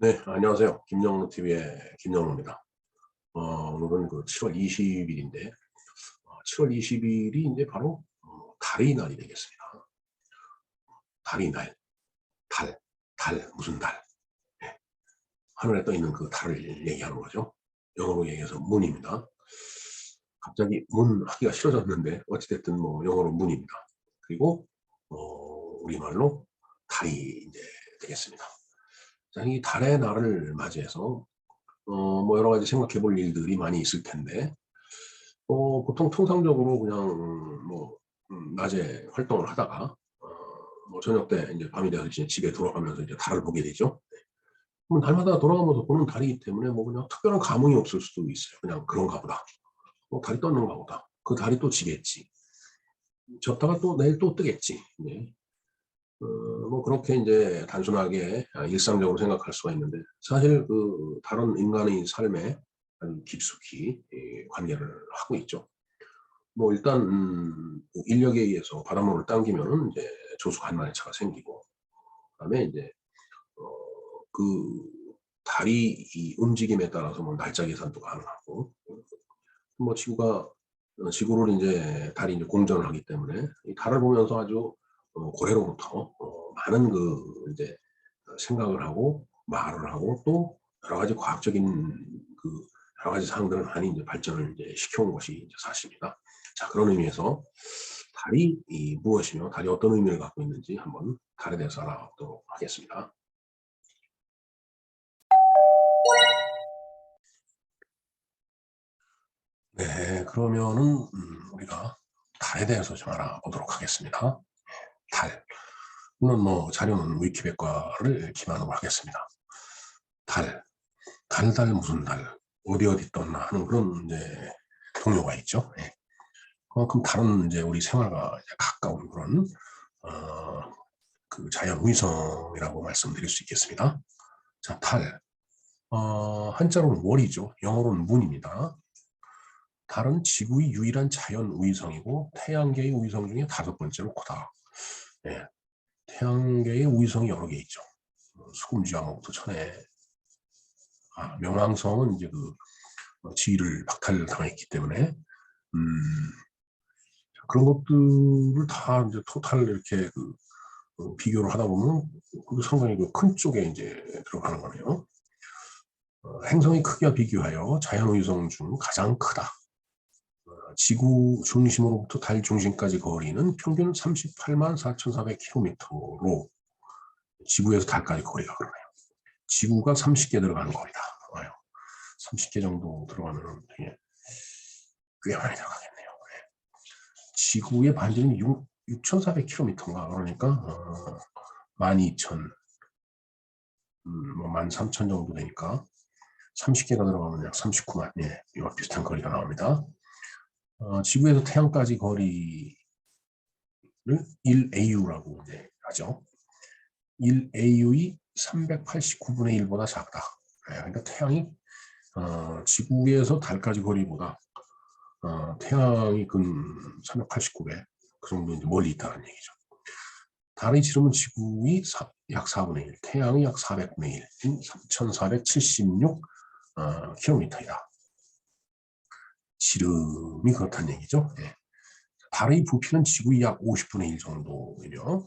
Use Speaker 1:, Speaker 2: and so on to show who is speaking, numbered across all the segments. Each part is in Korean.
Speaker 1: 네, 안녕하세요. 김영로 TV의 김영로입니다. 오늘은 그 7월 20일인데, 7월 20일이 이제 바로 달의 날이 되겠습니다. 달의 날, 무슨 달? 예, 하늘에 떠 있는 그 달을 얘기하는 거죠. 영어로 얘기해서 문입니다. 갑자기 문 하기가 싫어졌는데 어찌됐든 뭐 영어로 문입니다. 그리고 우리말로 달이 이제 되겠습니다. 자, 이 달의 날을 맞이해서 뭐 여러 가지 생각해 볼 일들이 많이 있을 텐데, 보통 통상적으로 그냥 뭐 낮에 활동을 하다가 뭐 저녁 때 이제 밤이 되어서 이제 집에 돌아가면서 이제 달을 보게 되죠. 그럼 달마다 돌아가면서 보는 달이기 때문에 뭐 그냥 특별한 감흥이 없을 수도 있어요. 그냥 그런가 보다. 달이 떴는가 보다. 그 달이 또 지겠지. 졌다가 또 내일 또 뜨겠지. 네. 뭐 그렇게 이제 단순하게 일상적으로 생각할 수가 있는데, 사실 그 다른 인간의 삶에 아주 깊숙이 관계를 하고 있죠. 뭐 일단 인력에 의해서 바닷물을 당기면은 이제 조수 간만의 차가 생기고, 그다음에 이제 그 달이 이 움직임에 따라서 뭐 날짜 계산도 가능하고, 뭐 지구를 이제 달이 이제 공전을 하기 때문에 이 달을 보면서 아주 고래로부터 많은 그 이제 생각을 하고 말을 하고 또 여러 가지 과학적인 그 여러 가지 사항들을 많이 이제 발전을 이제 시켜온 것이 이제 사실입니다. 자, 그런 의미에서 달이 무엇이며 달이 어떤 의미를 갖고 있는지 한번 달에 대해서 알아보도록 하겠습니다. 네, 그러면은 우리가 달에 대해서 좀 알아보도록 하겠습니다. 달. 물론 뭐 자료는 위키백과를 기반으로 하겠습니다. 달, 무슨 달, 어디 떴나 하는 그런 이제 동요가 있죠. 예. 그만큼 다른 이제 우리 생활과 이제 가까운 그런 그 자연 위성이라고 말씀드릴 수 있겠습니다. 자, 달. 한자로는 월이죠. 영어로는 문입니다. 달은 지구의 유일한 자연 위성이고 태양계의 위성 중에 5번째로 크다. 예. 태양계의 위성이 여러 개 있죠. 수금지화목토 천해. 명왕성은 이제 그 지위를 박탈당했기 때문에 그런 것들을 다 이제 토탈 이렇게 비교를 하다 보면 그 상당히 그 큰 쪽에 이제 들어가는 거네요. 행성의 크기와 비교하여 자연위성 중 가장 크다. 지구 중심으로부터 달 중심까지 거리는 평균 38만 4,400km로 지구에서 달까지 거리가 그러네요. 지구가 30개 들어가는 거리다. 30개 정도 들어가면 되게 꽤 많이 들어가겠네요. 지구의 반지름이 6,400km인가 그러니까 12,000, 뭐 13,000 정도 되니까 30개가 들어가면 약 39만, 예, 이와 비슷한 거리가 나옵니다. 지구에서 태양까지 거리를 1AU라고 이제 하죠. 1AU이 389분의 1보다 작다. 그러니까 태양이 지구에서 달까지 거리보다 태양이 근 389배 그 정도 이제 멀리 있다는 얘기죠. 달의 지름은 지구의 약 4분의 1, 태양의 약 400분의 1인 3,476 킬로미터이다. 지름이 그렇다는 얘기죠. 네. 달의 부피는 지구의 약 50분의 1 정도이며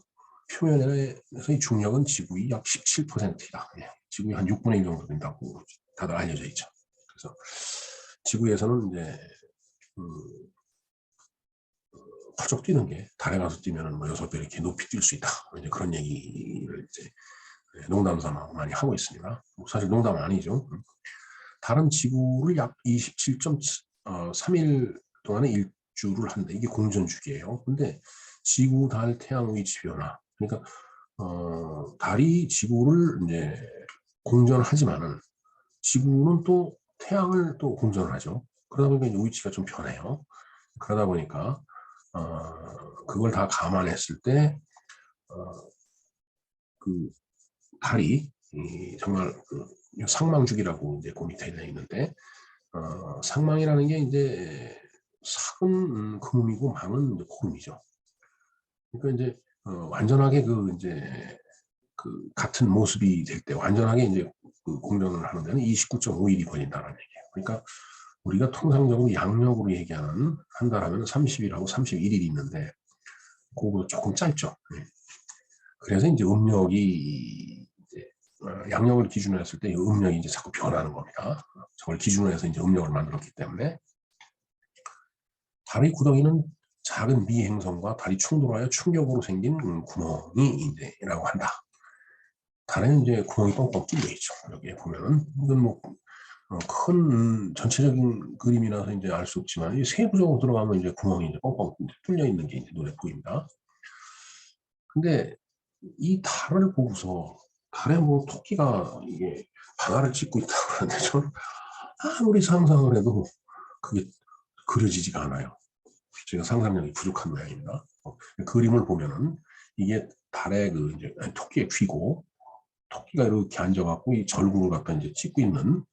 Speaker 1: 표면에서의 중력은 지구의 약 17%이다. 네. 지구의 한 6분의 1 정도 된다고 다들 알려져 있죠. 그래서 지구에서는 이제 펄쩍 뛰는 게 달에 가서 뛰면 뭐 6배 이렇게 높이 뛸 수 있다. 이제 그런 얘기를 이제 농담 삼아 많이 하고 있습니다. 사실 농담은 아니죠. 달은 지구를 약 27.3일 동안에 일주를 한다. 이게 공전주기예요. 근데 지구, 달, 태양 위치 변화. 그러니까 달이 지구를 이제 공전을 하지만은 지구는 또 태양을 또 공전을 하죠. 그러다 보니까 이제 위치가 좀 변해요. 그러다 보니까 그걸 다 감안했을 때 그 달이 정말 상망주기라고 이제 그 밑에 있는데 상망이라는 게 이제 삭은 금이고 망은 이제 고름이죠. 그러니까 이제 완전하게 그 이제 그 같은 모습이 될 때 완전하게 이제 그 공전을 하는 데는 29.5일이 걸린다는 얘기예요. 그러니까 우리가 통상적으로 양력으로 얘기하는 한 달 하면 30일하고 31일이 있는데 그거보다 조금 짧죠. 그래서 이제 음력이 이제 양력을 기준으로 했을 때 음력이 이제 자꾸 변하는 겁니다. 저걸 기준으로 해서 이제 음력을 만들었기 때문에 달의 구덩이는 작은 미행성과 달이 충돌하여 충격으로 생긴 구멍이 이제라고 한다. 달에는 이제 구멍이 뻥뻥 뚫려 있죠. 여기에 보면은 이건 뭐 큰 전체적인 그림이라서 이제 알 수 없지만 세부적으로 들어가면 이제 구멍이 이제 뻥뻥 뚫려 있는 게 이제 눈에 보입니다. 근데 이 달을 보고서 달에 뭐 토끼가 이게 바다를 찢고 있다고 하는데 저는 아무리 상상을 해도 그게 그려지지가 않아요. 제가 상상력이 부족한 모양입니다. 그림을 보면은 이게 달에 그 이제 토끼의 귀고 토끼가 이렇게 앉아갖고 이 절구를 갖다 이제 찢고 있는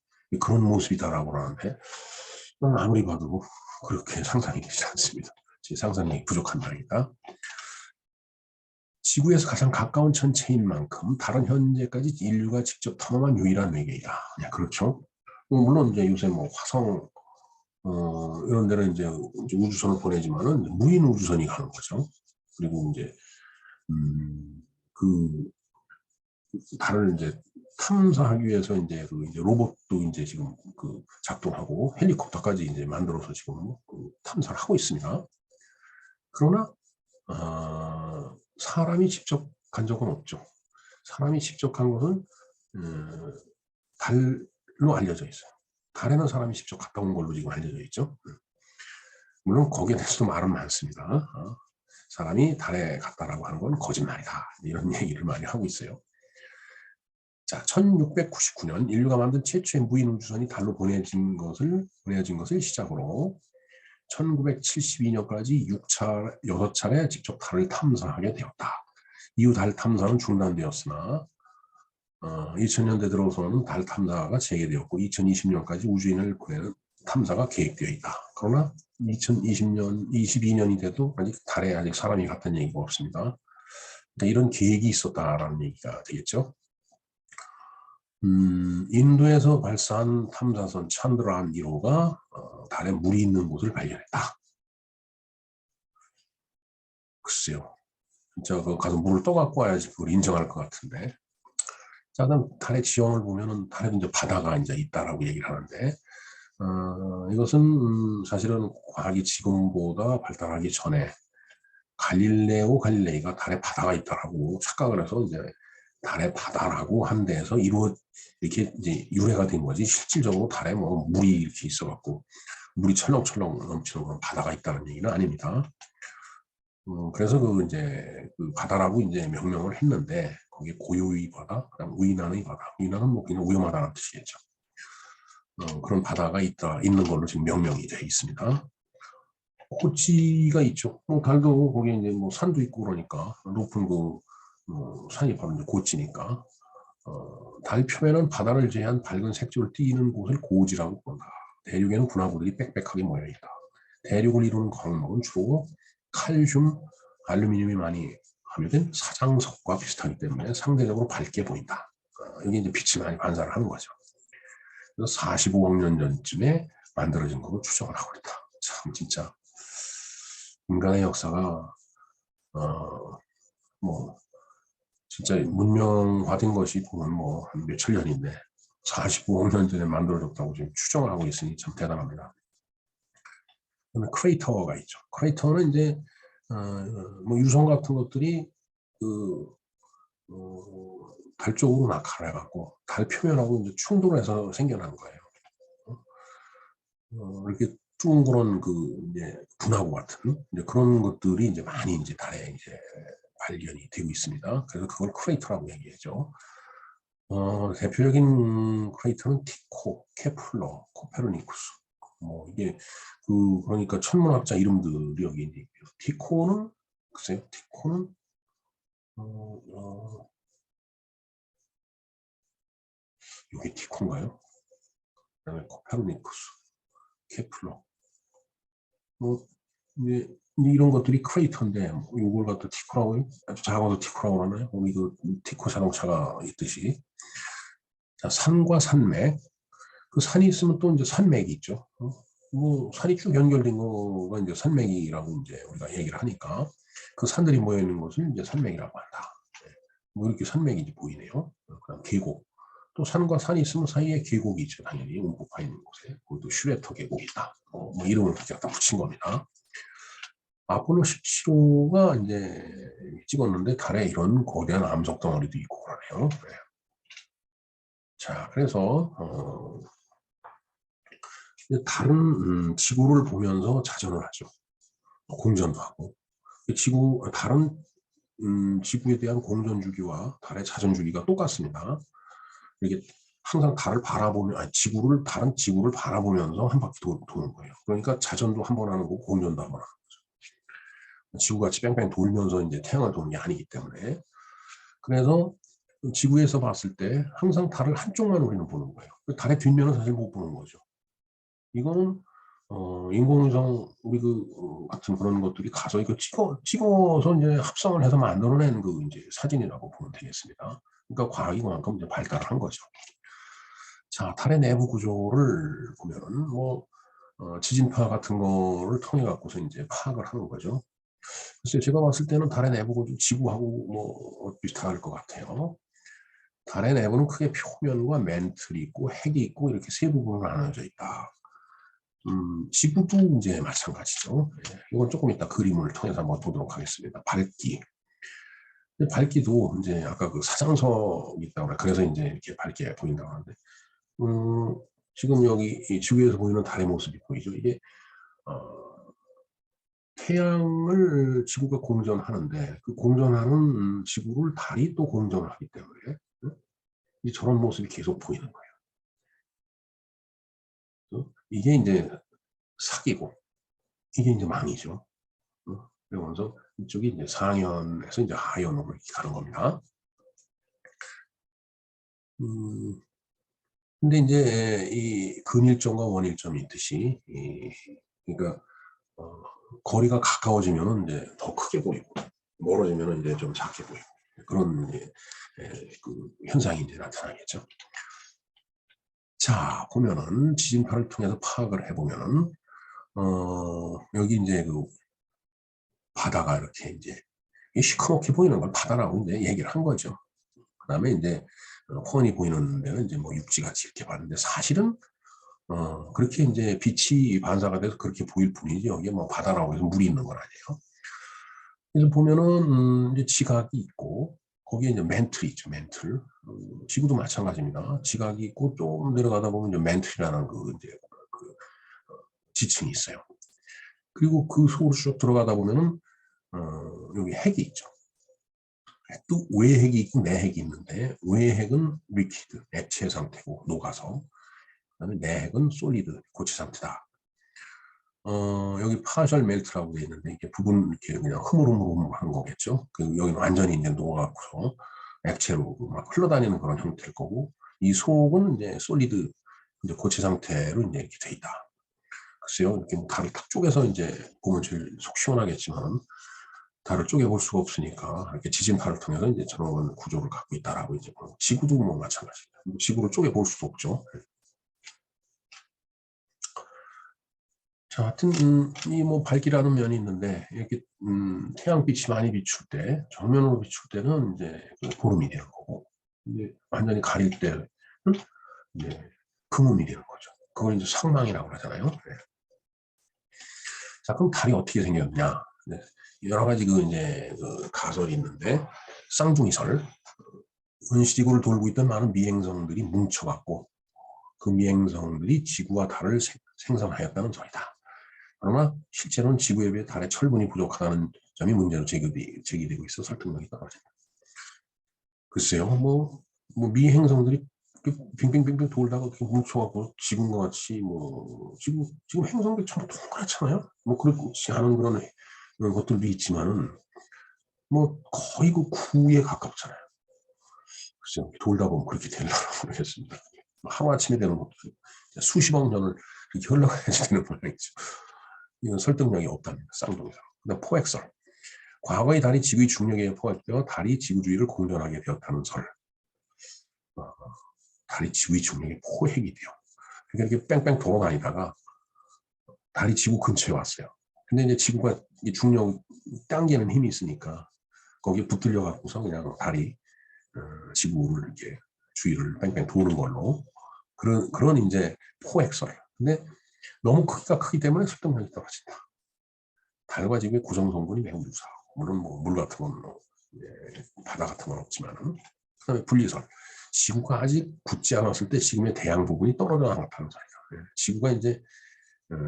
Speaker 1: 그런 모습이다라고 하는데 아무리 봐도 그렇게 상상이 되지 않습니다. 제 상상력이 부족한 모양이다. 지구에서 가장 가까운 천체인 만큼 달은 현재까지 인류가 직접 탐험한 유일한 외계이다. 그렇죠. 물론 이제 요새 뭐 화성 이런 데는 이제 우주선을 보내지만은 무인 우주선이 가는 거죠. 그리고 이제 그 달을 이제 탐사하기 위해서 이제 그 이제 로봇도 이제 지금 그 작동하고 헬리콥터까지 이제 만들어서 지금 그 탐사를 하고 있습니다. 그러나 사람이 직접 간 적은 없죠. 사람이 직접 간 것은 달로 알려져 있어요. 달에는 사람이 직접 갔다 온 걸로 지금 알려져 있죠. 물론 거기에 대해서도 말은 많습니다. 사람이 달에 갔다라고 하는 건 거짓말이다. 이런 얘기를 많이 하고 있어요. 자, 1699년 인류가 만든 최초의 무인 우주선이 달로 보내진 것을 시작으로 1972년까지 6차례 직접 달을 탐사하게 되었다. 이후 달 탐사는 중단되었으나 2000년대 들어서는 달 탐사가 재개되었고 2020년까지 우주인을 보내는 탐사가 계획되어 있다. 그러나 22년이 돼도 아직 달에 아직 사람이 갔다는 얘기가 없습니다. 그러니까 이런 계획이 있었다라는 얘기가 되겠죠. 인도에서 발사한 탐사선 찬드라안 1호가 달에 물이 있는 곳을 발견했다. 글쎄요. 진짜 그 가서 물을 떠갖고 와야지 그걸 인정할 것 같은데. 자, 그럼 달의 지형을 보면은 달에 이제 바다가 이제 있다라고 얘기를 하는데, 이것은 사실은 과학이 지금보다 발달하기 전에 갈릴레오 갈릴레이가 달에 바다가 있다라고 착각을 해서 이제 달에 바다라고 한 데에서 이렇게 이제 유래가 된 거지. 실질적으로 달에 뭐 물이 이렇게 있어갖고 물이 철렁철렁 넘치는 그런 바다가 있다는 얘기는 아닙니다. 그래서 그 이제 그 바다라고 이제 명명을 했는데 거기에 고요의 바다, 그다음 의난의 바다. 의난은 뭐 그냥 위험하다는 뜻이겠죠. 그런 바다가 있는 걸로 지금 명명이 되어 있습니다. 고지가 있죠. 달도 거기에 이제 뭐 산도 있고 그러니까 높은 그 산이 바로 이제 고지니까 달 표면은 바다를 제한 밝은 색조를 띠는 곳을 고지라고 부른다. 대륙에는 분화구들이 빽빽하게 모여 있다. 대륙을 이루는 광목은 주로 칼슘, 알루미늄이 많이 함유된 사장석과 비슷하기 때문에 상대적으로 밝게 보인다. 여기 이제 빛이 많이 반사를 하는 거죠. 그래서 45억 년 전쯤에 만들어진 걸로 추정을 하고 있다. 참 진짜 인간의 역사가 뭐 진짜 문명화된 것이 보면 뭐 한 몇천 년인데 45억 년 전에 만들어졌다고 지금 추정을 하고 있으니 참 대단합니다. 그다음에 크레이터가 있죠. 크레이터는 이제 뭐 유성 같은 것들이 그 달 쪽으로 낙하해갖고 달 표면하고 이제 충돌해서 생겨난 거예요. 이렇게 둥그런 그 이제 분화구 같은 이제 그런 것들이 이제 많이 이제 달에 이제 발견이 되고 있습니다. 그래서 그걸 크레이터라고 얘기하죠. 대표적인 크레이터는 티코, 케플러, 코페르니쿠스. 뭐 이게 그러니까 천문학자 이름들이 여기 이제 있고요. 티코는 글쎄요, 티코는 이게 티코인가요? 그다음에 코페르니쿠스, 케플러. 뭐 이제 이런 것들이 크레이터인데 이걸 갖다 티코라고 아주 작아서 티코라고 하나요? 우리 그 티코 자동차가 있듯이. 자, 산과 산맥. 그 산이 있으면 또 이제 산맥이 있죠. 뭐 산이 쭉 연결된 거가 이제 산맥이라고 이제 우리가 얘기를 하니까 그 산들이 모여 있는 것을 이제 산맥이라고 한다. 뭐 이렇게 산맥이 보이네요. 그다음 계곡. 또 산과 산이 있으면 사이에 계곡이 있죠. 당연히 움푹 파 있는 곳에. 그것도 슈레터 계곡이 있다. 뭐 이름을 그냥 딱 붙인 겁니다. 아폴로 17호가 이제 찍었는데 달에 이런 거대한 암석 덩어리도 있고 그러네요. 네. 자, 그래서 다른 지구를 보면서 자전을 하죠. 공전도 하고. 다른 지구에 대한 공전 주기와 달의 자전 주기가 똑같습니다. 이게 항상 달을 바라보면, 다른 지구를 바라보면서 한 바퀴 도는 거예요. 그러니까 자전도 한 번 하는 거고 공전도 한 번 하는 거죠. 지구같이 뺑뺑 돌면서 이제 태양을 도는 게 아니기 때문에. 그래서 지구에서 봤을 때 항상 달을 한쪽만 우리는 보는 거예요. 달의 뒷면은 사실 못 보는 거죠. 이거는 인공위성 우리 같은 그런 것들이 가서 이거 찍어서 이제 합성을 해서 만들어낸 그 이제 사진이라고 보면 되겠습니다. 그러니까 과학이 그만큼 이제 발달을 한 거죠. 자, 달의 내부 구조를 보면은 뭐 지진파 같은 거를 통해 갖고서 이제 파악을 하는 거죠. 글쎄요, 제가 봤을 때는 달의 내부 구조 지구하고 뭐 비슷할 것 같아요. 달의 내부는 크게 표면과 맨틀이 있고 핵이 있고 이렇게 세 부분으로 나눠져 있다. 지구도 이제 마찬가지죠. 예, 이건 조금 이따 그림을 통해서 한번 보도록 하겠습니다. 밝기. 밝기도 이제 아까 그 사장석이 있다고 그래서 이제 이렇게 밝게 보인다고 하는데, 지금 여기 이 지구에서 보이는 달의 모습이 보이죠. 이게 태양을 지구가 공전하는데 그 공전하는 지구를 달이 또 공전을 하기 때문에 저런 모습이 계속 보이는 거예요. 이게 이제 사기고 이게 이제 망이죠. 그러면서 이쪽이 이제 상현에서 이제 하현으로 이렇게 가는 겁니다. 근데 이제 이 근일점과 원일점이 있듯이 그러니까 거리가 가까워지면은 이제 더 크게 보이고 멀어지면은 이제 좀 작게 보이고 그런 이제 그 현상이 이제 나타나겠죠. 자, 보면은 지진파를 통해서 파악을 해보면은 여기 이제 그 바다가 이렇게 이제 시커멓게 보이는 걸 바다라고 이제 얘기를 한 거죠. 그 다음에 이제 훤히 보이는 데는 이제 뭐 육지같이 이렇게 봤는데 사실은 그렇게 이제 빛이 반사가 돼서 그렇게 보일 뿐이지 여기에 뭐 바다라고 해서 물이 있는 건 아니에요. 그래서 보면은 이제 지각이 있고 거기에 이제 멘틀이 있죠. 멘틀. 지구도 마찬가지입니다. 지각이 있고 좀 내려가다 보면 이제 멘틀이라는 그 이제 그 지층이 있어요. 그리고 그 속으로 쭉 들어가다 보면은 여기 핵이 있죠. 또 외핵이 있고 내핵이 있는데 외핵은 리퀴드, 액체 상태고 녹아서 그다음에 내핵은 솔리드, 고체 상태다. 여기 파셜 멜트라고 되어 있는데 이게 부분 이렇게 그냥 흐물흐물한 거겠죠. 여기는 완전히 이제 녹아갖고서 액체로 막 흘러다니는 그런 형태일 거고 이 속은 이제 솔리드, 이제 고체 상태로 이제 이렇게 돼 있다. 글쎄요, 이렇게 뭐 달을 탁 쪼개서 이제 보면 제일 속 시원하겠지만 달을 쪼개볼 수가 없으니까 이렇게 지진파를 통해서 이제 저런 구조를 갖고 있다라고 이제 지구도 뭐 마찬가지입니다. 지구를 쪼개볼 수도 없죠. 자, 하여튼 이 뭐 밝기라는 면이 있는데 이렇게 태양빛이 많이 비출 때 정면으로 비출 때는 이제 보름이 되는 거고 이제 완전히 가릴 때는 이제 금음이 되는 거죠. 그걸 이제 상망이라고 하잖아요. 네. 자, 그럼 달이 어떻게 생겼냐? 네. 여러 가지 그 이제 그 가설이 있는데 쌍둥이설, 은시지구를 돌고 있던 많은 미행성들이 뭉쳐갖고 그 미행성들이 지구와 달을 생성하였다는 설이다. 그러나 실제로는 지구에 비해 달의 철분이 부족하다는 점이 문제로 제기되고 있어 설득력이 떨어진다. 글쎄요, 뭐 미행성들이 빙빙빙빙 돌다가 뭉쳐갖고 지금과 같이 뭐 지금 행성들이 전부 동그랗잖아요. 뭐 그렇지 않은 그런 것들도 있지만은 뭐 거의 그 구에 가깝잖아요. 글쎄요, 돌다 보면 그렇게 되려나 모르겠습니다. 하루아침에 되는 것도 수십억 년을 이렇게 흘러가야지 되는 모양이죠. 이건 설득력이 없답니다. 쌍둥이상. 포획설. 과거의 달이 지구의 중력에 포획되어 달이 지구주위를 공전하게 되었다는 설. 달이 지구의 중력에 포획이 돼요. 그러니까 이렇게 뺑뺑 돌아다니다가 달이 지구 근처에 왔어요. 근데 이제 지구가 이 중력 당기는 힘이 있으니까 거기에 붙들려 갖고서 그냥 달이 지구를 이렇게 주위를 뺑뺑 도는 걸로 그런 이제 포획설. 근데 너무 크기가 크기 때문에 설득력이 떨어진다. 달과 지구의 구성 성분이 매우 유사하고 물론 뭐 물 같은 건 바다 같은 건 없지만은 그다음에 분리설. 지구가 아직 굳지 않았을 때 지금의 대양 부분이 떨어져 나갔다는 소리가. 지구가 이제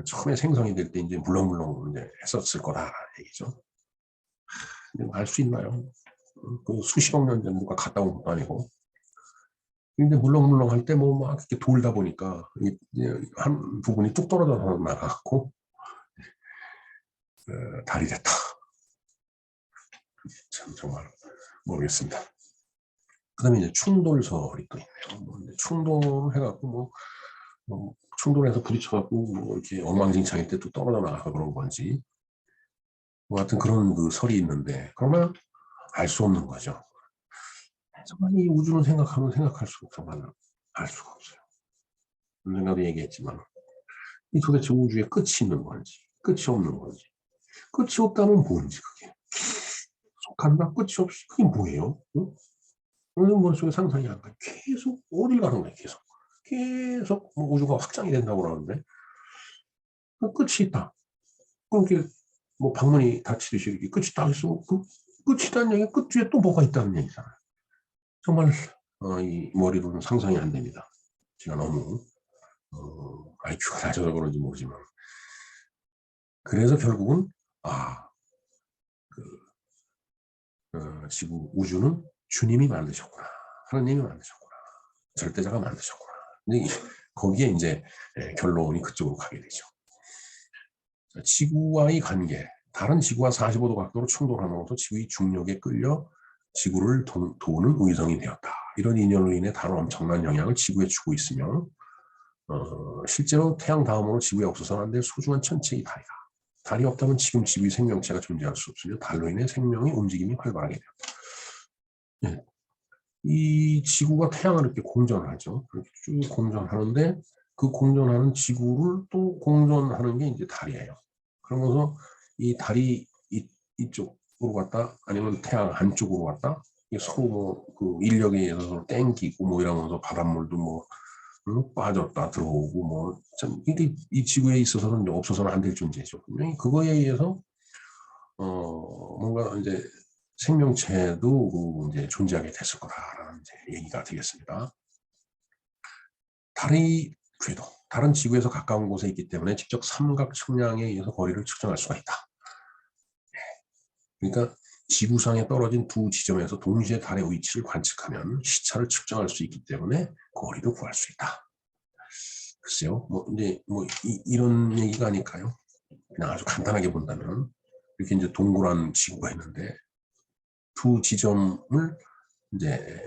Speaker 1: 처음에 생성이 될 때 이제 물렁물렁 이제 했었을 거다라는 얘기죠. 근데 알 수 있나요? 그 수십억 년 전 누가 갔다 온 것도 아니고. 근데 물렁물렁 할 때 뭐 막 이렇게 돌다 보니까 한 부분이 뚝 떨어져서 나가고 달이 됐다. 참 정말 모르겠습니다. 그다음에 이제 충돌설이 또 있네요. 뭐 충돌을 해갖고 뭐 충돌해서 부딪혀갖고 뭐 이렇게 엉망진창일 때 또 떨어져 나가서 그런 건지 뭐 하여튼 그런 그 설이 있는데 그러면 알 수 없는 거죠. 정말 이 우주는 생각하면 생각할수록 정말 알 수가 없어요. 내가도 얘기했지만 이 도대체 우주에 끝이 있는 건지 끝이 없는 건지 끝이 없다면 뭔지 그게 속한다 끝이 없이 그게 뭐예요? 응? 머릿속에 상상이 안 가. 계속 어딜 가는 거야 계속 뭐 우주가 확장이 된다고 그러는데 끝이 있다. 그렇게 뭐 방문이 닫히듯이 이렇게 끝이 딱 있으면 그 끝이 있다는 얘기가 끝 뒤에 또 뭐가 있다는 얘기잖아요. 정말 이 머리로는 상상이 안 됩니다. 제가 너무 IQ가 낮아서 그런지 모르지만 그래서 결국은 지구 우주는 주님이 만드셨구나. 하나님이 만드셨구나. 절대자가 만드셨구나. 거기에 이제 결론이 그쪽으로 가게 되죠. 지구와의 관계. 다른 지구와 45도 각도로 충돌함으로써 지구의 중력에 끌려 지구를 도는 위성이 되었다. 이런 인연으로 인해 다른 엄청난 영향을 지구에 주고 있으며 실제로 태양 다음으로 지구에 없어서는 안 될 소중한 천체의 달이다. 달이 없다면 지금 지구의 생명체가 존재할 수 없으며 달로 인해 생명의 움직임이 활발하게 되었다. 네. 이 지구가 태양을 이렇게 공전을 하죠. 이렇게 쭉 공전하는데 그 공전하는 지구를 또 공전하는 게 이제 달이에요. 그러면서 이 달이 이쪽으로 갔다 아니면 태양 한쪽으로 갔다 서로 뭐 그 인력에 의해서 땡기고 뭐 이러면서 바닷물도 뭐 빠졌다 들어오고 뭐 참 이게 이 지구에 있어서는 없어서는 안 될 존재죠. 분명히 그거에 의해서 뭔가 이제 생명체도 이제 존재하게 됐을 거다라는 이제 얘기가 되겠습니다. 달의 궤도, 달은 지구에서 가까운 곳에 있기 때문에 직접 삼각 측량에 의해서 거리를 측정할 수가 있다. 그러니까 지구상에 떨어진 두 지점에서 동시에 달의 위치를 관측하면 시차를 측정할 수 있기 때문에 거리도 구할 수 있다. 글쎄요, 뭐 이제 뭐 이런 얘기가 아닐까요? 그냥 아주 간단하게 본다면 이렇게 이제 동그란 지구가 있는데 두 지점을 이제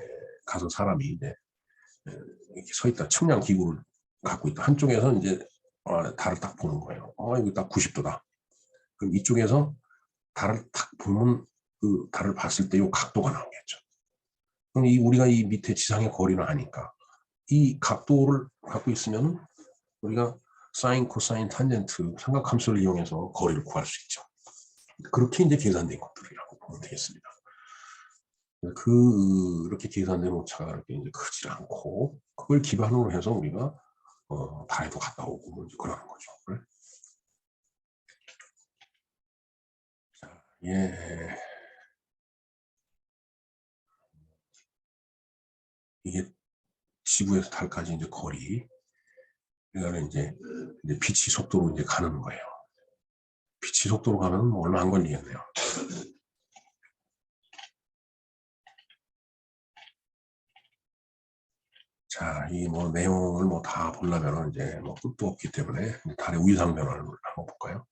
Speaker 1: 가서 사람이 이제 이렇게 서 있다 측량 기구를 갖고 있다. 한쪽에서 이제 달을 딱 보는 거예요. 이거 딱 90도다. 그럼 이쪽에서 달을 딱 보면 그 달을 봤을 때 이 각도가 나오겠죠. 그럼 우리가 이 밑에 지상의 거리를 아니까 이 각도를 갖고 있으면 우리가 사인, 코사인, 탄젠트 삼각함수를 이용해서 거리를 구할 수 있죠. 그렇게 이제 계산된 것들이라고 보면 되겠습니다. 그렇게 계산된 오차가 그렇게 이제 크지 않고 그걸 기반으로 해서 우리가 달에도 갔다 오고 뭐 그러는 거죠. 그래? 자, 예. 이게 지구에서 달까지 이제 거리. 그러니까 이제 빛이 속도로 이제 가는 거예요. 빛이 속도로 가면 뭐 얼마 안 걸리겠네요. 자, 이 뭐 내용을 뭐 다 보려면 이제 뭐 끝도 없기 때문에 달의 위상 변화를 한번 볼까요?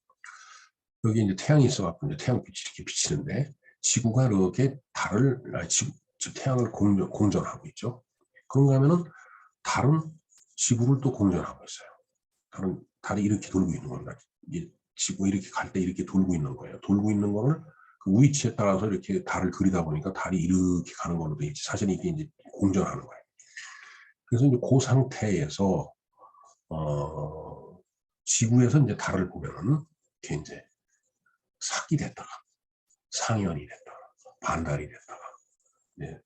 Speaker 1: 여기 이제 태양이 있어갖고 이제 태양빛이 이렇게 비치는데 지구가 이렇게 태양을 공전하고 있죠. 그런가 하면은 달은 지구를 또 공전하고 있어요. 달이 이렇게 돌고 있는 겁니다. 지구 이렇게 갈 때 이렇게 돌고 있는 거예요. 돌고 있는 거를 그 위치에 따라서 이렇게 달을 그리다 보니까 달이 이렇게 가는 걸로 돼 있지. 사실 이게 이제 공전하는 거예요. 그래서 이제 그 상태에서 지구에서 이제 달을 보면은 이렇게 이제 삭이 됐다가 상현이 됐다가 반달이 됐다가 이제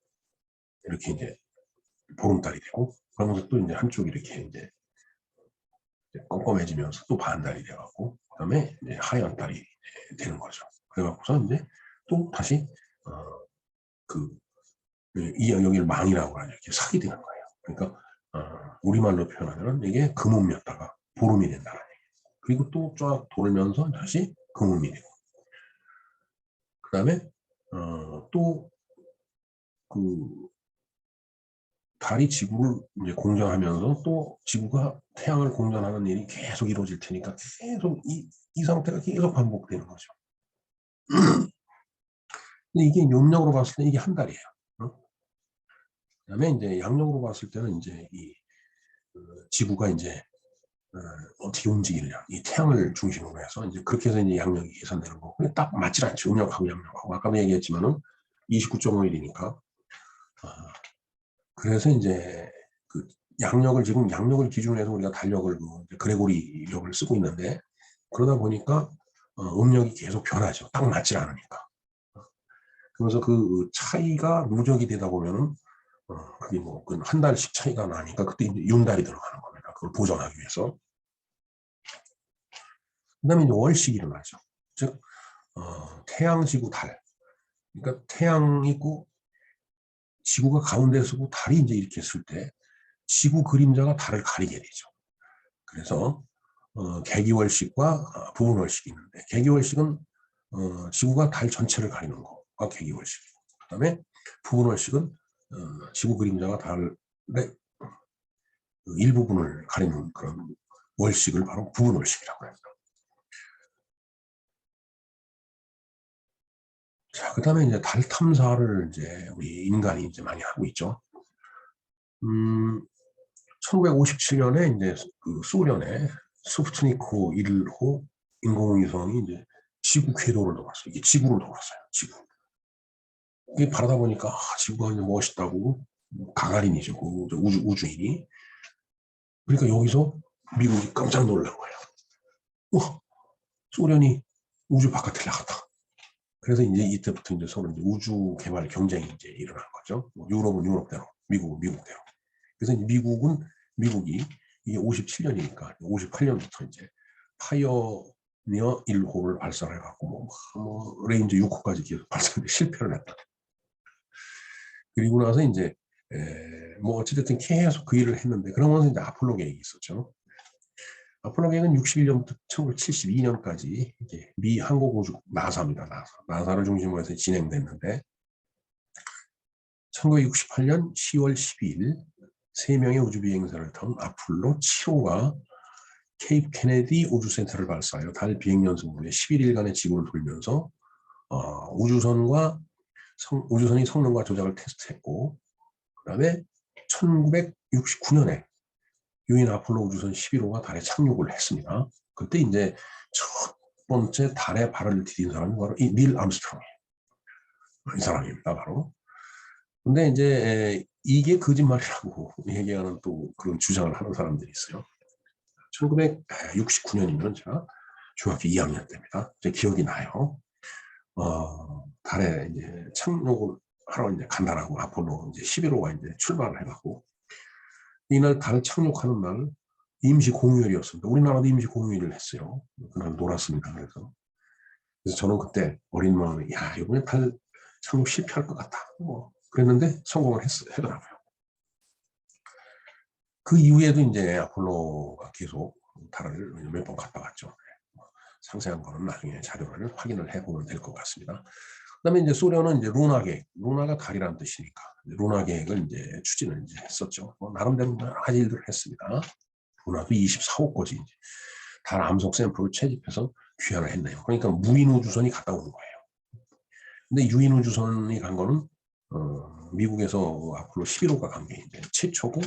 Speaker 1: 이렇게 이제 보름달이 되고 그러면서 또 이제 한쪽이 이렇게 이제 껌껌해지면서 또 반달이 돼갖고 그다음에 이제 하얀 달이 되는 거죠. 그래갖고서 이제 또 다시 이 여기를 망이라고 하죠. 이렇게 삭이 되는 거예요. 그러니까 우리말로 표현하면 이게 금음이었다가 보름이 된다는 얘기예요. 그리고 또 쫙 돌면서 다시 금음이 되고 그다음에 또 그 달이 지구를 이제 공전하면서 또 지구가 태양을 공전하는 일이 계속 이루어질 테니까 계속 이 상태가 계속 반복되는 거죠. 근데 이게 음력으로 봤을 때 이게 한 달이에요. 그다음에 이제 양력으로 봤을 때는 이제 이 지구가 이제 어떻게 움직이느냐, 이 태양을 중심으로 해서 이제 그렇게 해서 이제 양력이 계산되는 거고, 근데 딱 맞질 않죠. 음력하고 양력하고 아까도 얘기했지만은 29.5일이니까. 그래서 이제 그 양력을 지금 양력을 기준으로 해서 우리가 달력을 그레고리력을 쓰고 있는데 그러다 보니까 음력이 계속 변하죠. 딱 맞질 않으니까. 그래서 그 차이가 누적이 되다 보면은 그게 뭐 한 달씩 차이가 나니까 그때 이제 윤달이 들어가는 겁니다. 그걸 보존하기 위해서. 그다음에 이제 월식이 일어나죠. 즉 태양, 지구, 달. 그러니까 태양이 있고 지구가 가운데 서고 달이 이제 이렇게 있을 때 지구 그림자가 달을 가리게 되죠. 그래서 개기월식과 부분월식이 있는데 개기월식은 지구가 달 전체를 가리는 거가 개기월식이고 그다음에 부분월식은 지구 그림자가 달의 일부분을 가리는 그런 월식을 바로 부분월식이라고 합니다. 자, 그다음에 이제 달 탐사를 이제 우리 인간이 이제 많이 하고 있죠. 1957년에 이제 그 소련의 스푸트니크 1호 인공위성이 이제 지구 궤도를 돌았어요. 이게 지구를 돌았어요. 지구. 이게 바라다 보니까 지구가 이제 멋있다고 가가린이죠. 그 우주인이. 그러니까 여기서 미국이 깜짝 놀란 거예요. 와, 소련이 우주 바깥에 나갔다. 그래서 이제 이때부터 이제 서로 이제 우주 개발 경쟁이 이제 일어난 거죠. 유럽은 유럽대로, 미국은 미국대로. 그래서 이제 미국이 이게 57년이니까 58년부터 이제 파이어니어 1호를 발사를 해갖고 뭐 레인저 6호까지 계속 발사했는데 실패를 했다. 그리고 나서 이제 뭐 어찌됐든 계속 그 일을 했는데 그러면서 이제 아폴로 계획이 있었죠. 아폴로 계획은 61년부터 1972년까지 이제 미 항공우주 나사입니다. 나사를 중심으로 해서 진행됐는데 1968년 10월 12일 3명의 우주비행사를 탄 아폴로 7호가 케이프 케네디 우주센터를 발사하여 달 비행연승 후에 11일간의 지구를 돌면서 우주선이 성능과 조작을 테스트했고 그 다음에 1969년에 유인 아폴로 우주선 11호가 달에 착륙을 했습니다. 그때 이제 첫 번째 달에 발을 디딘 사람이 바로 닐 암스트롱이에요. 이 사람입니다, 바로. 근데 이제 이게 거짓말이라고 얘기하는 또 그런 주장을 하는 사람들이 있어요. 1969년이면 제가 중학교 2학년 때입니다. 제 기억이 나요. 달에 이제 착륙을 하러 이제 간다라고 아폴로 이제 11호가 이제 출발을 해갖고 이날 달 착륙하는 날 임시 공휴일이었습니다. 우리나라도 임시 공휴일을 했어요. 그날 놀았습니다. 그래서 저는 그때 어린 마음에 야 이번에 달 착륙 실패할 것 같다. 뭐 그랬는데 성공을 하더라고요. 그 이후에도 이제 아폴로가 계속 달을 몇 번 갔다 왔죠. 상세한 거는 나중에 자료를 확인을 해보면 될 것 같습니다. 그다음에 이제 소련은 이제 루나 계획, 루나가 달이라는 뜻이니까 루나 계획을 이제 추진을 이제 했었죠. 나름대로 여러 가지 일들을 했습니다. 루나도 24호 거지 이제 달 암석 샘플을 채집해서 귀환을 했네요. 그러니까 무인 우주선이 갔다 오는 거예요. 근데 유인 우주선이 간 거는 미국에서 아폴로 11호가 간 게 이제 최초고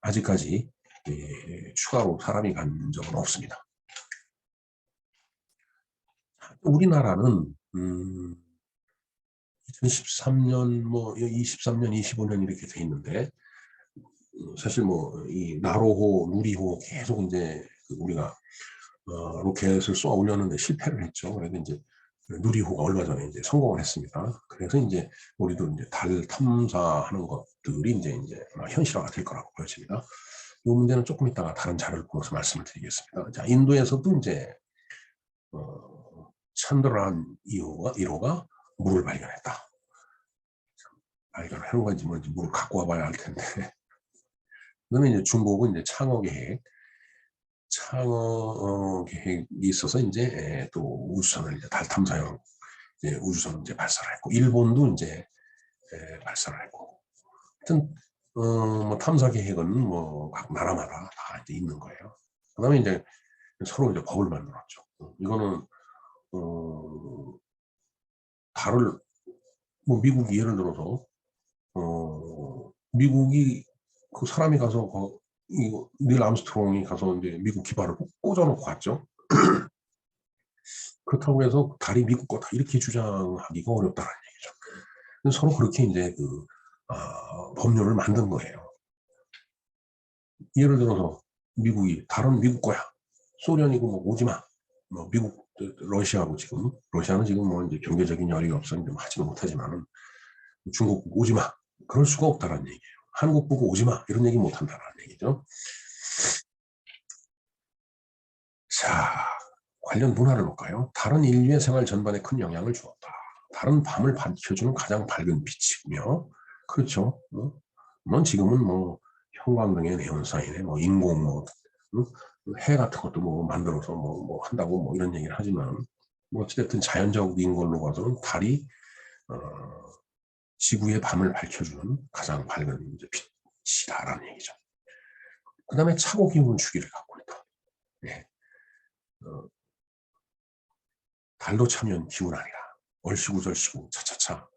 Speaker 1: 아직까지 추가로 사람이 간 적은 없습니다. 우리나라는 2013년 뭐 23년, 25년 이렇게 돼 있는데 사실 뭐 이 나로호, 누리호 계속 이제 우리가 로켓을 쏘아 올렸는데 실패를 했죠. 그래서 이제 누리호가 얼마 전에 이제 성공을 했습니다. 그래서 이제 우리도 이제 달 탐사하는 것들이 이제 현실화가 될 거라고 보여집니다. 이 문제는 조금 이따가 다른 자료를 보면서 말씀을 드리겠습니다. 자, 인도에서도 이제 찬드라안 1호가 물을 발견했다. 발견한 건지 뭔지 물을 갖고 와봐야 할 텐데. 그다음에 이제 중국은 이제 창어 계획이 있어서 이제 또 우주선을 이제 달 탐사용 이제 우주선을 이제 발사를 했고, 일본도 이제 발사를 했고, 하여튼 뭐 탐사 계획은 뭐 각 나라마다 다 이제 있는 거예요. 그다음에 이제 서로 이제 법을 만들었죠. 이거는 달을 뭐 미국이 예를 들어서 미국이 그 사람이 가서 이거 닐 암스트롱이 가서 이제 미국 기반을 꽂아놓고 갔죠. 그렇다고 해서 달이 미국 거다 이렇게 주장하기가 어렵다는 얘기죠. 서로 그렇게 이제 법률을 만든 거예요. 예를 들어서 미국이 달은 미국 거야. 소련이고 뭐 오지 마. 뭐 미국 러시아는 지금 뭐 이제 경제적인 여력이 없어 이제 뭐 하지는 못하지만은 중국 오지 마. 그럴 수가 없다는 얘기예요. 한국 보고 오지 마. 이런 얘기 못 한다는 얘기죠. 자, 관련 문화를 볼까요? 달은 인류의 생활 전반에 큰 영향을 주었다. 달은 밤을 밝혀주는 가장 밝은 빛이며, 그렇죠. 뭐 지금은 뭐 형광등의 네온사인에 뭐 인공 해 같은 것도 뭐 만들어서 뭐 한다고 뭐 이런 얘기를 하지만, 뭐 어찌됐든 자연적인 걸로 봐서는 달이 지구의 밤을 밝혀주는 가장 밝은 이제 빛이다라는 얘기죠. 그 다음에 차고 기운 주기를 갖고 있다. 네. 달도 차면 기운 아니라 얼씨구 절씨구 차차차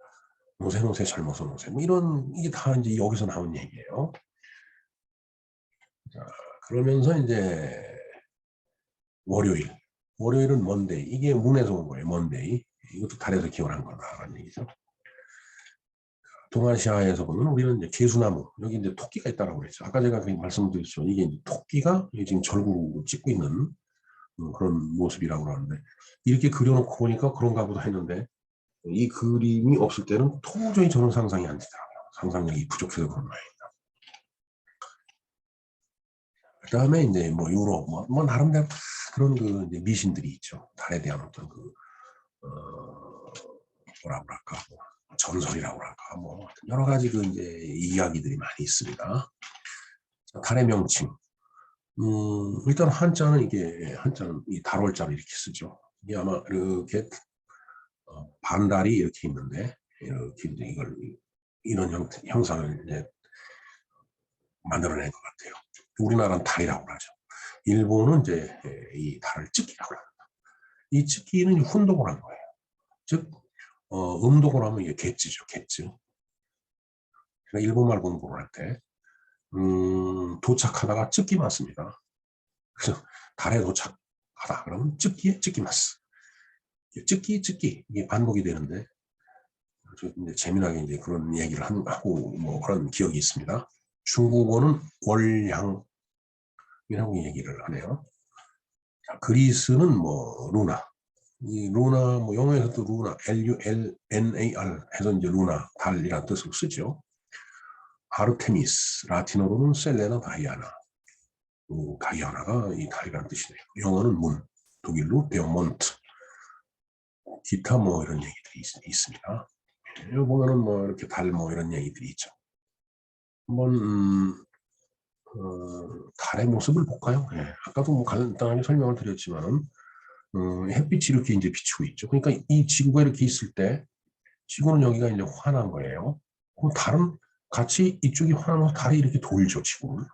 Speaker 1: 노세노세 젊어서 노세 뭐 이런 이게 다 이제 여기서 나온 얘기예요. 자, 그러면서 이제 월요일은 먼데이 이게 문에서 온 거예요. 먼데이 이것도 달에서 기원한 거다라는 얘기죠. 동아시아에서 보면 우리는 이제 개수나무 여기 이제 토끼가 있다라고 그랬죠. 아까 제가 말씀드렸죠. 이게 이제 토끼가 지금 절구를 찍고 있는 그런 모습이라고 그러는데 이렇게 그려놓고 보니까 그런가 보다 했는데 이 그림이 없을 때는 도저히 저는 상상이 안 되더라고요. 상상력이 부족해서 그런 모양입니다. 그 다음에 이제 뭐 유럽, 뭐 나름대로 그런 그 이제 미신들이 있죠. 달에 대한 어떤 뭐라 그럴까, 뭐 전설이라고 그럴까, 뭐 여러 가지 그 이제 이야기들이 많이 있습니다. 자, 달의 명칭. 일단 한자는 이 달월자를 이렇게 쓰죠. 이게 아마 이렇게 반달이 이렇게 있는데 이렇게 이제 이런 형상을 이제 만들어낸 것 같아요. 우리나라는 달이라고 하죠. 일본은 이제 이 달을 찍기라고 합니다. 이 찍기는 훈독을 한 거예요. 즉 음독을 하면 이게 갯지죠. 갯지. 그러니까 일본말 공부를 할 때 도착하다가 찍기 맞습니다. 그래서 달에 도착하다 그러면 찍기 맞스. 찍기 이게 반복이 되는데 이제 재미나게 이제 그런 얘기를 하고 뭐 그런 기억이 있습니다. 중국어는 월양이라고 얘기를 하네요. 자, 그리스는 뭐 루나. 이 루나 뭐 영어에서도 루나 LULNAR 해서 이제 루나 달이라는 뜻으로 쓰죠. 아르테미스 라틴어로는 셀레나 다이아나. 다이아나가 이 달이라는 뜻이네요. 영어는 문, 독일로 베어몬트. 기타 뭐 이런 얘기들이 있습니다. 여기 보면은 뭐 이렇게 달 뭐 이런 얘기들이 있죠. 한번 달의 모습을 볼까요? 네. 아까도 뭐 간단하게 설명을 드렸지만은 햇빛이 이렇게 이제 비추고 있죠. 그러니까 이 지구가 이렇게 있을 때 지구는 여기가 이제 환한 거예요. 그럼 달은 같이 이쪽이 환하면서 달이 이렇게 돌죠, 지구는.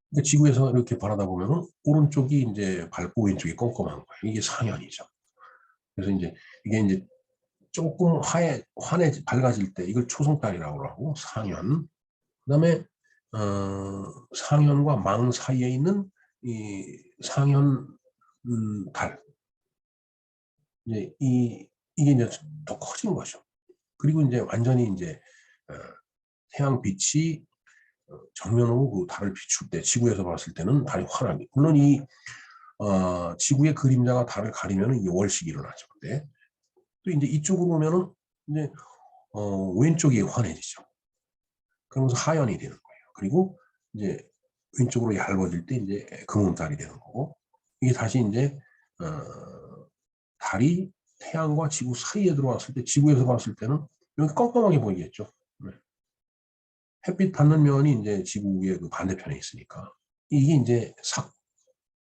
Speaker 1: 근데 지구에서 이렇게 바라다 보면은 오른쪽이 이제 밝고 왼쪽이 껌껌한 거예요. 이게 상현이죠. 그래서 이제 이게 이제 조금 밝아질 때 이걸 초승달이라고 하고 상현. 그다음에 상현과 망 사이에 있는 이 상현 달 이제 이게 이제 더 커진 거죠. 그리고 이제 완전히 이제 태양 빛이 정면으로 그 달을 비출 때, 지구에서 봤을 때는 달이 환하게, 물론 지구의 그림자가 달을 가리면 이게 월식이 일어나죠. 근데 또 이제 이쪽으로 오면은 이제 왼쪽이 환해지죠. 그러면서 하연이 되는 거예요. 그리고 이제 왼쪽으로 얇아질 때 이제 금음달이 되는 거고, 이게 다시 이제 달이 태양과 지구 사이에 들어왔을 때, 지구에서 봤을 때는 여기 껌껌하게 보이겠죠. 네. 햇빛 받는 면이 이제 지구의 그 반대편에 있으니까 이게 이제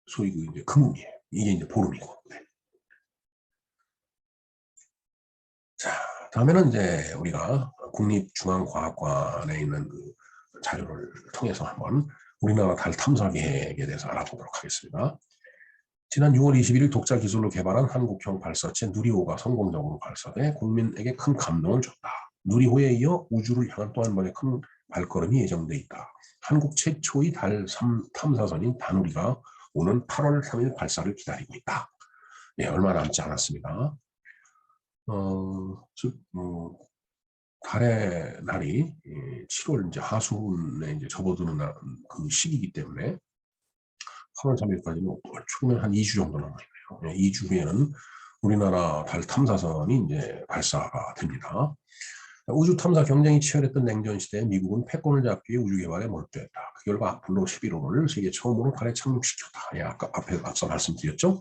Speaker 1: 소위 그 이제 금음이에요. 이게 이제 보름이고. 네. 자, 다음에는 이제 우리가 국립중앙과학관에 있는 그 자료를 통해서 한번 우리나라 달 탐사 계획에 대해서 알아보도록 하겠습니다. 지난 6월 21일 독자 기술로 개발한 한국형 발사체 누리호가 성공적으로 발사돼 국민에게 큰 감동을 줬다. 누리호에 이어 우주를 향한 또 한 번의 큰 발걸음이 예정돼 있다. 한국 최초의 달 탐사선인 다누리가 오는 8월 3일 발사를 기다리고 있다. 네, 얼마 남지 않았습니다. 즉, 달의 날이 7월 이제 하순에 이제 접어드는 그 시기이기 때문에 8월 3일까지는 추면 한 2주 정도 남아있네요. 2주 후에는 우리나라 달 탐사선이 이제 발사가 됩니다. 우주 탐사 경쟁이 치열했던 냉전 시대에 미국은 패권을 잡기 위해 우주 개발에 몰두했다. 그 결과 아폴로 11호를 세계 처음으로 달에 착륙시켰다. 아까 앞서 말씀드렸죠.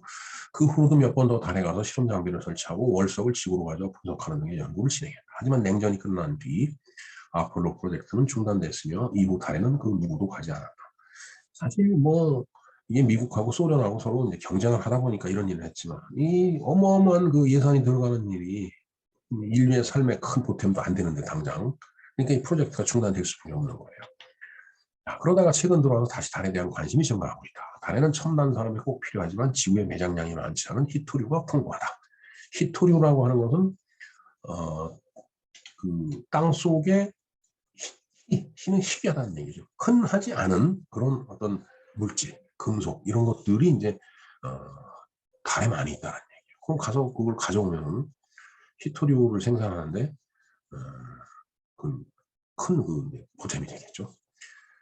Speaker 1: 그 후로도 몇 번 더 달에 가서 실험 장비를 설치하고 월석을 지구로 가져 분석하는 등의 연구를 진행했다. 하지만 냉전이 끝난 뒤 아폴로 프로젝트는 중단됐으며 이후 달에는 그 누구도 가지 않았다. 사실 뭐 이게 미국하고 소련하고 서로 이제 경쟁을 하다 보니까 이런 일을 했지만 이 어마어마한 그 예산이 들어가는 일이 인류의 삶에 큰 보탬도 안 되는데 당장 그러니까 이 프로젝트가 중단될 수밖에 없는 거예요. 자, 그러다가 최근 들어와서 다시 달에 대한 관심이 증가하고 있다. 달에는 첨단 사람이 꼭 필요하지만 지구의 매장량이 많지 않은 히토류가 풍부하다. 히토류라고 하는 것은 그 땅 속에 희는 희귀하다는 얘기죠. 흔하지 않은 그런 어떤 물질, 금속 이런 것들이 이제 달에 많이 있다는 얘기예요. 그럼 가서 그걸 가져오면 히토류를 생산하는데 큰 보탬이 되겠죠.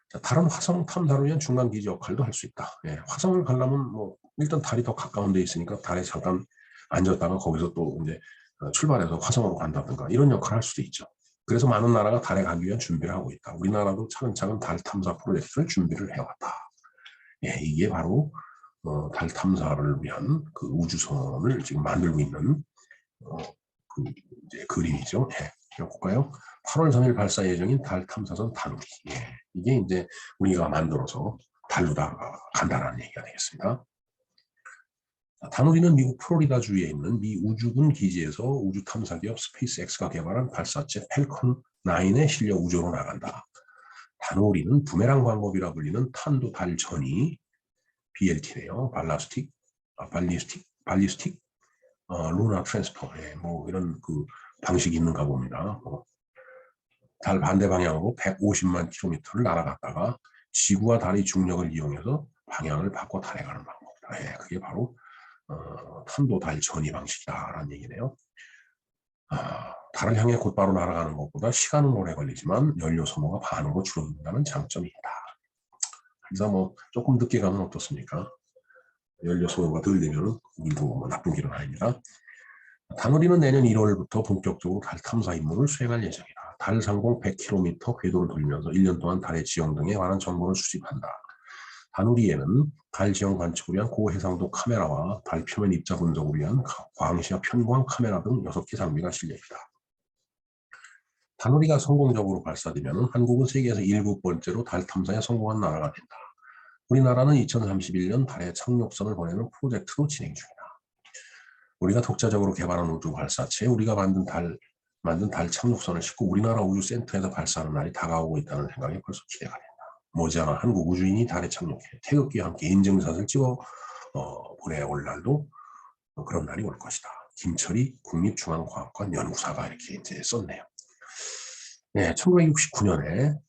Speaker 1: 자, 다른 화성 탐사를 위한 중간 기지 역할도 할 수 있다. 예, 화성을 가려면 뭐 일단 달이 더 가까운 데 있으니까 달에 잠깐 앉았다가 거기서 또 이제 출발해서 화성으로 간다든가 이런 역할을 할 수도 있죠. 그래서 많은 나라가 달에 가기 위한 준비를 하고 있다. 우리나라도 차근차근 달 탐사 프로젝트를 준비를 해왔다. 예, 이게 바로 달 탐사를 위한 그 우주선을 지금 만들고 있는 그 이제 그림이죠. 예, 볼까요? 8월 3일 발사 예정인 달 탐사선 다누리. 예, 이게 이제 우리가 만들어서 달로 다 간다는 얘기가 되겠습니다. 다누리는 미국 플로리다주에 있는 미 우주군 기지에서 우주 탐사 기업 스페이스X가 개발한 발사체 펠컨 9에 실려 우주로 나간다. 다누리는 부메랑 방법이라 불리는 탄도 달 전이 BLT네요. 발리스틱 루나 트랜스퍼 뭐 이런 그 방식이 있는가 봅니다. 달 반대 방향으로 150만 킬로미터를 날아갔다가 지구와 달의 중력을 이용해서 방향을 바꿔 달에 가는 방법이다. 예, 그게 바로 탄도 달 전이 방식이다라는 얘기네요. 달을 향해 곧바로 날아가는 것보다 시간은 오래 걸리지만 연료 소모가 반으로 줄어든다는 장점이 있다. 그래서 뭐 조금 늦게 가면 어떻습니까? 연료 소모가 덜 되면 우리도 뭐 나쁜 길은 아닙니다. 다누리는 내년 1월부터 본격적으로 달 탐사 임무를 수행할 예정이다. 달 상공 100km 궤도를 돌면서 1년 동안 달의 지형 등에 관한 정보를 수집한다. 다누리에는 달 지형 관측을 위한 고해상도 카메라와 달 표면 입자 분석을 위한 광시야 편광 카메라 등 6개 장비가 실려있다. 다누리가 성공적으로 발사되면 한국은 세계에서 7번째로 달 탐사에 성공한 나라가 된다. 우리나라는 2031년 달에 착륙선을 보내는 프로젝트로 진행 중이다. 우리가 독자적으로 개발한 우주 발사체, 우리가 만든 달 착륙선을 싣고 우리나라 우주센터에서 발사하는 날이 다가오고 있다는 생각에 벌써 기대가 된다. 머지않아 한국 우주인이 달에 착륙해 태극기와 함께 인증샷을 찍어 보내올 날도 그런 날이 올 것이다. 김철이 국립중앙과학관 연구사가 이렇게 이제 썼네요. 네, 1969년에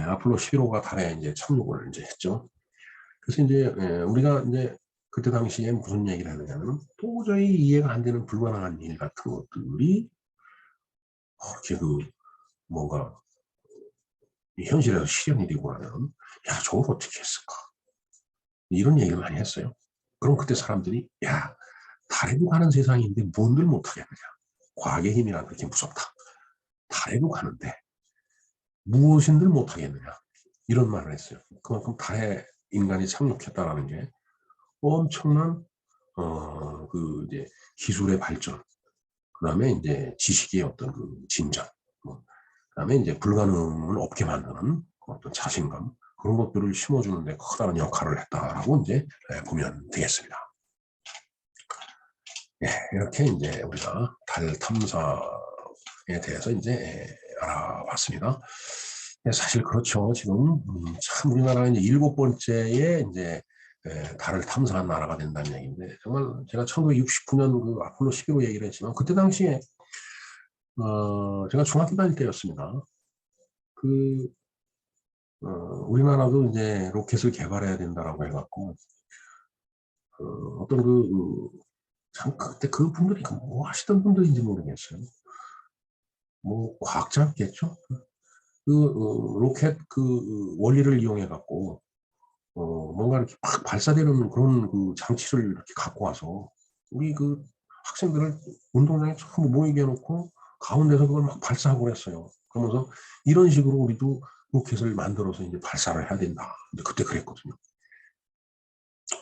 Speaker 1: 아폴로 11호가 달에 이제 착륙을 이제 했죠. 그래서 이제 우리가 이제 그때 당시에 무슨 얘기를 하느냐면 도저히 이해가 안 되는 불가능한 일 같은 것들이 이렇게 뭔가 현실에서 실현이 되고 나면 야 저걸 어떻게 했을까 이런 얘기를 많이 했어요. 그럼 그때 사람들이 야 달에도 가는 세상인데 뭔들 못하겠느냐, 과학의 힘이란 그렇게 무섭다, 달에도 가는데 무엇인들 못하겠느냐 이런 말을 했어요. 그만큼 달에 인간이 착륙했다라는 게 엄청난 이제 기술의 발전, 그다음에 이제 지식의 어떤 진전, 그다음에 이제 불가능을 없게 만드는 어떤 자신감, 그런 것들을 심어주는데 커다란 역할을 했다라고 이제 보면 되겠습니다. 예, 이렇게 이제 우리가 달 탐사에 대해서 이제 알아봤습니다. 사실 그렇죠. 지금 참 우리나라가 이제 7번째에 이제 달을 탐사한 나라가 된다는 얘기인데, 정말 제가 1969년 그 아폴로 11호 얘기를 했지만 그때 당시에 제가 중학교 다닐 때였습니다. 우리나라도 이제 로켓을 개발해야 된다라고 해갖고 어떤 참 그때 그 분들이 뭐 하시던 분들인지 모르겠어요. 뭐 과학자였겠죠. 로켓 원리를 이용해 갖고 뭔가 이렇게 막 발사되는 그런 장치를 이렇게 갖고 와서 우리 학생들을 운동장에 전부 모이게 해놓고 가운데서 그걸 막 발사하고 그랬어요. 그러면서 이런 식으로 우리도 로켓을 만들어서 이제 발사를 해야 된다. 근데 그때 그랬거든요.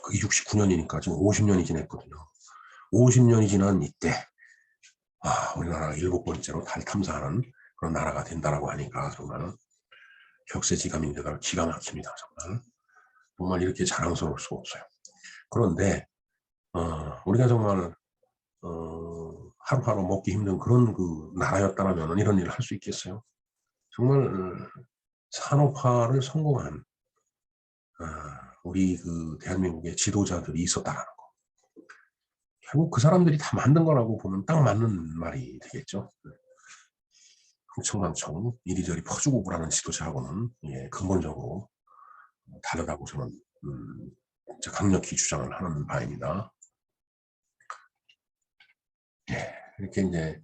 Speaker 1: 그게 69년이니까 지금 50년이 지났거든요. 50년이 지난 이때 우리나라가 7번째로 달 탐사하는 그런 나라가 된다라고 하니까 정말 격세지감인데다가 기가 막힙니다. 정말 이렇게 자랑스러울 수가 없어요. 그런데 우리가 정말 하루하루 먹기 힘든 그런 나라였다면 이런 일을 할 수 있겠어요? 정말 산업화를 성공한 우리 대한민국의 지도자들이 있었다라는 거. 결국 그 사람들이 다 만든 거라고 보면 딱 맞는 말이 되겠죠. 흥청망청 이리저리 퍼주고 오라는 지도자하고는 근본적으로 다르다고 저는 강력히 주장을 하는 바입니다. 이렇게 이제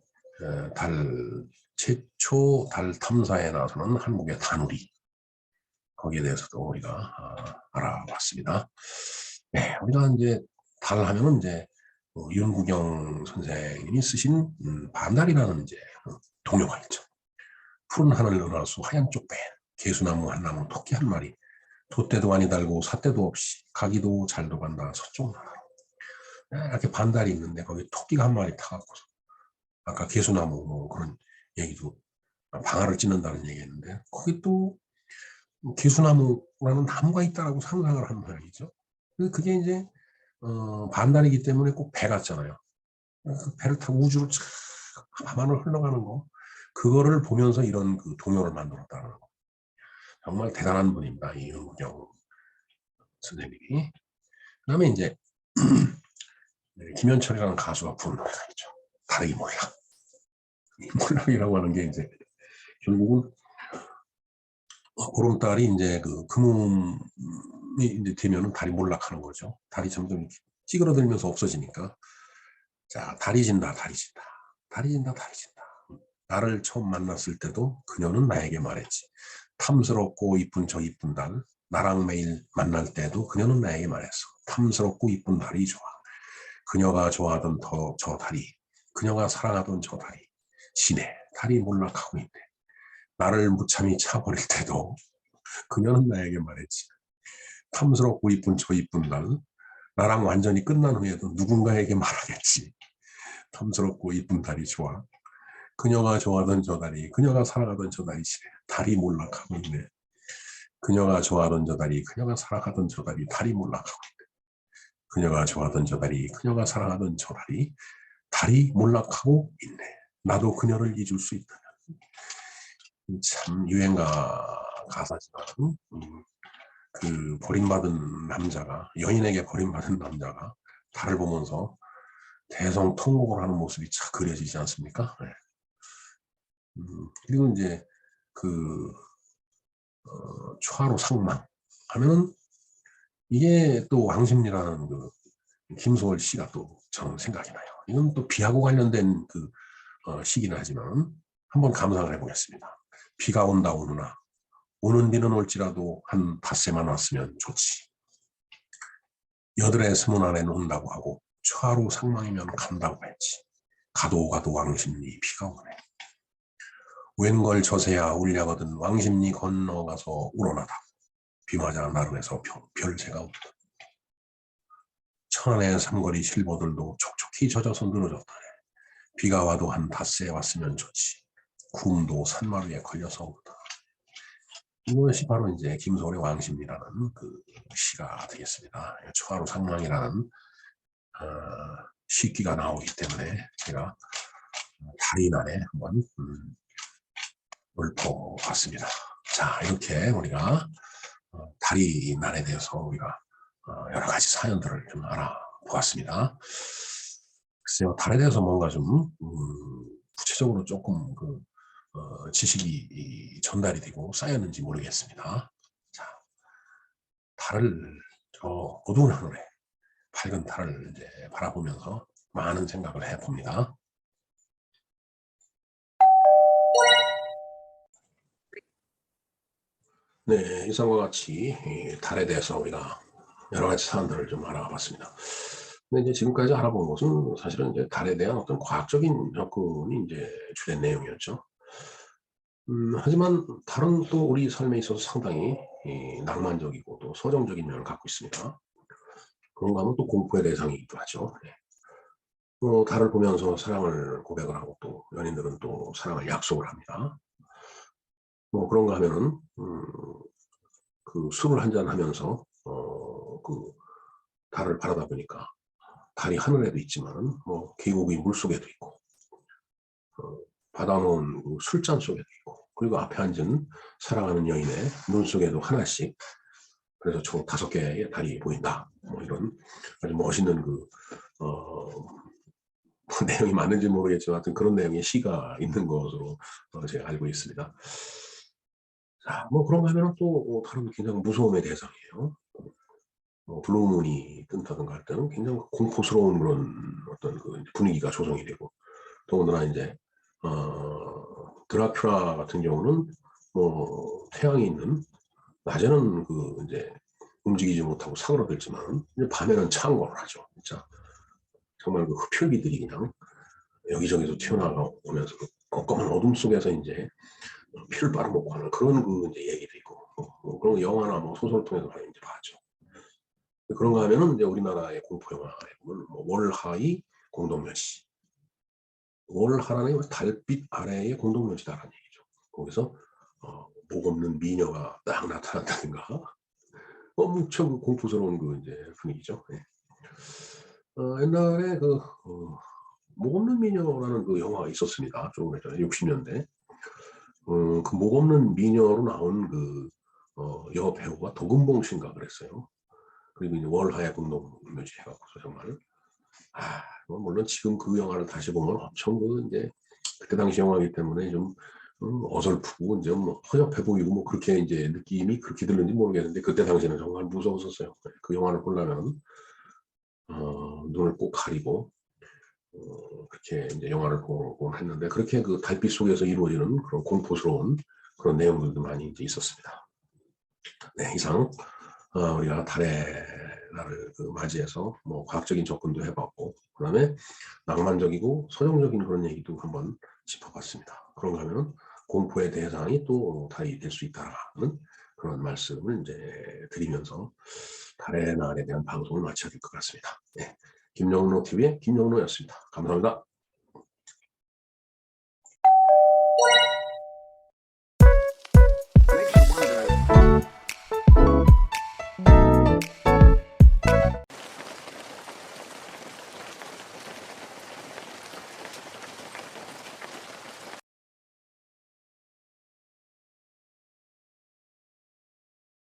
Speaker 1: 최초 달 탐사에 나서는 한국의 다누리, 거기에 대해서도 우리가 알아봤습니다. 네, 우리가 이제 달 하면은 이제 윤구경 선생님이 쓰신 반달이라는 이제 동요가 있죠. 푸른 하늘 은하수 하얀 쪽배, 개수나무 한 나무 토끼 한 마리, 돛대도 아니 달고 삿대도 없이 가기도 잘도 간다 서쪽 나라로. 이렇게 반달이 있는데 거기 토끼가 한 마리 타갖고서 아까 개수나무 뭐 그런 얘기도 방아를 찧는다는 얘기했는데 거기 또 개수나무라는 나무가 있다라고 상상을 하는 모양이죠. 그게 이제 반달이기 때문에 꼭 배 같잖아요. 그 배를 타고 우주로 쫙 밤하늘 흘러가는 거, 그거를 보면서 이런 동요를 만들었다는 거. 정말 대단한 분입니다. 이 윤구경 선생님이. 그 다음에 이제 김현철이라는 가수가 부른 노래가 있죠. 달이 몰락. 이 몰락이라고 하는 게 이제 결국은 보름달이 이제 금음이 이제 되면은 달이 몰락하는 거죠. 달이 점점 찌그러들면서 없어지니까. 자, 달이 진다, 달이 진다. 달이 진다, 달이 진다. 나를 처음 만났을 때도 그녀는 나에게 말했지. 탐스럽고 이쁜 저 이쁜 달. 나랑 매일 만날 때도 그녀는 나에게 말했어. 탐스럽고 이쁜 달이 좋아. 그녀가 좋아하던 저 달이, 그녀가 사랑하던 저 달이 지네. 달이 몰락하고 있네. 나를 무참히 차버릴 때도 그녀는 나에게 말했지. 탐스럽고 이쁜 저 이쁜 달. 나랑 완전히 끝난 후에도 누군가에게 말하겠지. 탐스럽고 이쁜 달이 좋아. 그녀가 좋아하던 저 달이, 그녀가 사랑하던 저 달이 지네. 달이 몰락하고 있네. 그녀가 좋아하던 저 달이, 그녀가 사랑하던 저 달이 달이 몰락하고 있네. 그녀가 좋아하던 저 달이, 그녀가 사랑하던 저 달이 달이 몰락하고 있네. 나도 그녀를 잊을 수 있다면. 참 유행가 가사지만 버림받은 남자가, 여인에게 버림받은 남자가 달을 보면서 대성통곡을 하는 모습이 참 그려지지 않습니까? 네. 그리고 이제 초하루 상망 하면은 이게 또 왕십리라는 김소월 씨가 또 저는 생각이 나요. 이건 또 비하고 관련된 그 시기는 하지만 한번 감상을 해보겠습니다. 비가 온다 오느나 오는 비는 올지라도 한 닷새만 왔으면 좋지. 여들의 스문 안에 논다고 하고 초하루 상망이면 간다고 했지. 가도 가도 왕십리 비가 오네. 웬걸 저새야 울랴거든 왕십리 건너가서 우러나다. 비 맞아 나름에서 별새가 없다. 천안의 삼거리 실보들도 촉촉히 젖어서 늘어졌다네. 비가 와도 한 닷새 왔으면 좋지. 구음도 산마루에 걸려서 오다. 이것이 바로 이제 김소월의 왕십리라는 그 시가 되겠습니다. 초하루 상망이라는 시기가 나오기 때문에 제가 달인안에 한번 읊어봤습니다. 자, 이렇게 우리가 달인안에 대해서 우리가 여러 가지 사연들을 좀 알아보았습니다. 글쎄요, 달에 대해서 뭔가 좀 구체적으로 조금 지식이 전달이 되고 쌓였는지 모르겠습니다. 자, 달을 저 어두운 하늘에 밝은 달을 이제 바라보면서 많은 생각을 해봅니다. 네, 이상과 같이 달에 대해서 우리가 여러 가지 사안들을 좀 알아봤습니다. 근데 이제 지금까지 알아본 것은 사실은 이제 달에 대한 어떤 과학적인 접근이 이제 주된 내용이었죠. 하지만 달은 또 우리 삶에 있어서 상당히 낭만적이고 또 서정적인 면을 갖고 있습니다. 그런가 하면 또 공포의 대상이기도 하죠. 네. 달을 보면서 사랑을 고백을 하고 또 연인들은 또 사랑을 약속을 합니다. 뭐 그런가 하면은 그 술을 한잔 하면서 그 달을 바라다 보니까 달이 하늘에도 있지만 뭐 계곡이 물속에도 있고 받아놓은 그 술잔 속에도 있고 그리고 앞에 앉은 사랑하는 여인의 눈 속에도 하나씩 그래서 총 5개의 달이 보인다. 뭐 이런 아주 멋있는 내용이 맞는지 모르겠지만 하여튼 그런 내용의 시가 있는 것으로 제가 알고 있습니다. 자, 뭐 그런가 하면 또 다른 굉장히 무서움의 대상이에요. 블루문이 뜬다든가 할 때는 굉장히 공포스러운 그런 어떤 그 분위기가 조성이 되고 더군다나 이제 드라큘라 같은 경우는 뭐 태양이 있는 낮에는 이제 움직이지 못하고 사그러들지만 이제 밤에는 창궐을 하죠. 진짜 정말 그 흡혈귀들이 그냥 여기저기서 튀어나오면서 그 껌껌한 어둠 속에서 이제 피를 빨아먹고 하는 그런 이제 얘기도 있고 그런 영화나 뭐 소설을 통해서 많이 이제 봤죠. 그런가 하면은 이제 우리나라의 공포 영화에 보면 뭐 월하의 공동묘지, 월하라는 달빛 아래의 공동묘지다라는 얘기죠. 거기서 목 없는 미녀가 딱 나타난다든가, 무척 공포스러운 이제 분위기죠. 네. 옛날에 목 없는 미녀라는 그 영화가 있었습니다. 조금 전에 60년대. 그 목 없는 미녀로 나온 여 배우가 도금봉 씨인가 그랬어요. 그리고 이제 월하의 공동묘지 해갖고서 정말 물론 지금 그 영화를 다시 보면 엄청 이제 그때 당시 영화이기 때문에 좀 어설프고 이제 뭐 허접해 보이고 뭐 그렇게 이제 느낌이 그렇게 들는지 모르겠는데 그때 당시에는 정말 무서웠었어요. 그 영화를 보려면 눈을 꼭 가리고 그렇게 이제 영화를 보곤 했는데 그렇게 그 달빛 속에서 이루어지는 그런 공포스러운 그런 내용들도 많이 이제 있었습니다. 네, 이상 우리가 달의 날을 맞이해서 뭐 과학적인 접근도 해봤고 그다음에 낭만적이고 서정적인 그런 얘기도 한번 짚어봤습니다. 그런가 하면 공포의 대상이 또 달이 될 수 있다는 그런 말씀을 이제 드리면서 달의 날에 대한 방송을 마쳐야 될 것 같습니다. 네, 김영로 TV의 김영로였습니다. 감사합니다.